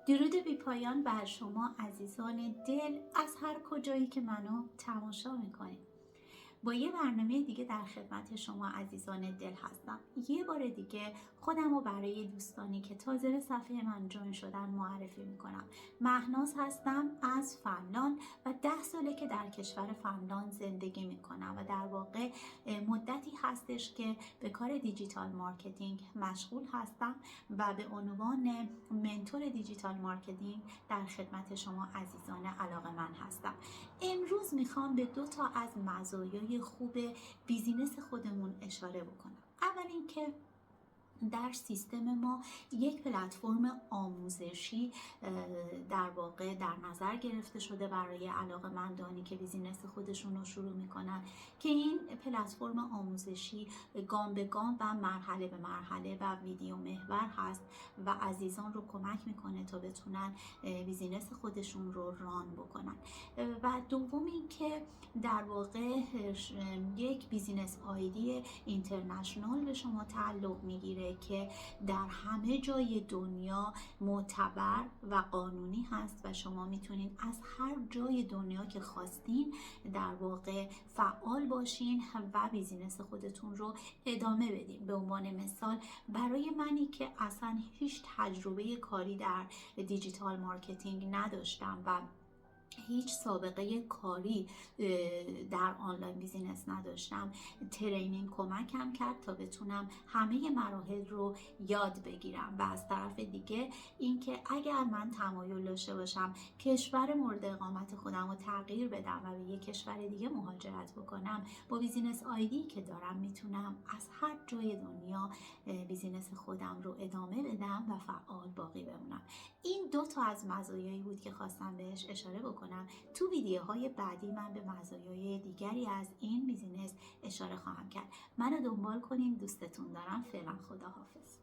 درود بی پایان بر شما عزیزان دل از هر کجایی که منو تماشا میکنید. با یه برنامه دیگه در خدمت شما عزیزان دل هستم. یه بار دیگه خودم رو برای دوستانی که تازه به صفحه من جوین شدن معرفی میکنم. مهناز هستم از فنلاند و 10 ساله که در کشور فنلاند زندگی میکنم و در واقع مدتی هستش که به کار دیجیتال مارکتینگ مشغول هستم و به عنوان منتور دیجیتال مارکتینگ در خدمت شما عزیزان علاقه‌مند هستم. امروز میخوام به 2 تا از مزایای خوب بیزینس خودمون اشاره بکنم. اول اینکه در سیستم ما یک پلتفرم آموزشی در واقع در نظر گرفته شده برای علاقه‌مندانی که بیزینس خودشون رو شروع میکنن که این پلتفرم آموزشی گام به گام و مرحله به مرحله و ویدیو محور هست و عزیزان رو کمک میکنه تا بتونن بیزینس خودشون رو ران بکنن. و دوم اینکه در واقع یک بیزینس آیدی اینترنشنال به شما تعلق میگیره که در همه جای دنیا معتبر و قانونی هست و شما میتونید از هر جای دنیا که خواستین در واقع فعال باشین و بیزینس خودتون رو ادامه بدین. به عنوان مثال برای منی که اصلا هیچ تجربه کاری در دیجیتال مارکتینگ نداشتم و هیچ سابقه کاری در آنلاین بیزینس نداشتم، ترینینگ کمکم کرد تا بتونم همه مراحل رو یاد بگیرم. و از طرف دیگه اینکه اگر من تمایل داشته باشم کشور مورد اقامت خودم رو تغییر بدم و به یک کشور دیگه مهاجرت بکنم، با بیزینس آیدی که دارم میتونم از هر جای دنیا بیزینس خودم رو ادامه بدم و فعال باقی بمونم. این 2 تا از مزایایی بود که خواستم بهش اشاره بکنم. تو ویدیوهای بعدی من به مزایای دیگری از این بیزینس اشاره خواهم کرد. منو دنبال کنین. دوستتون دارم. فعلا خداحافظ.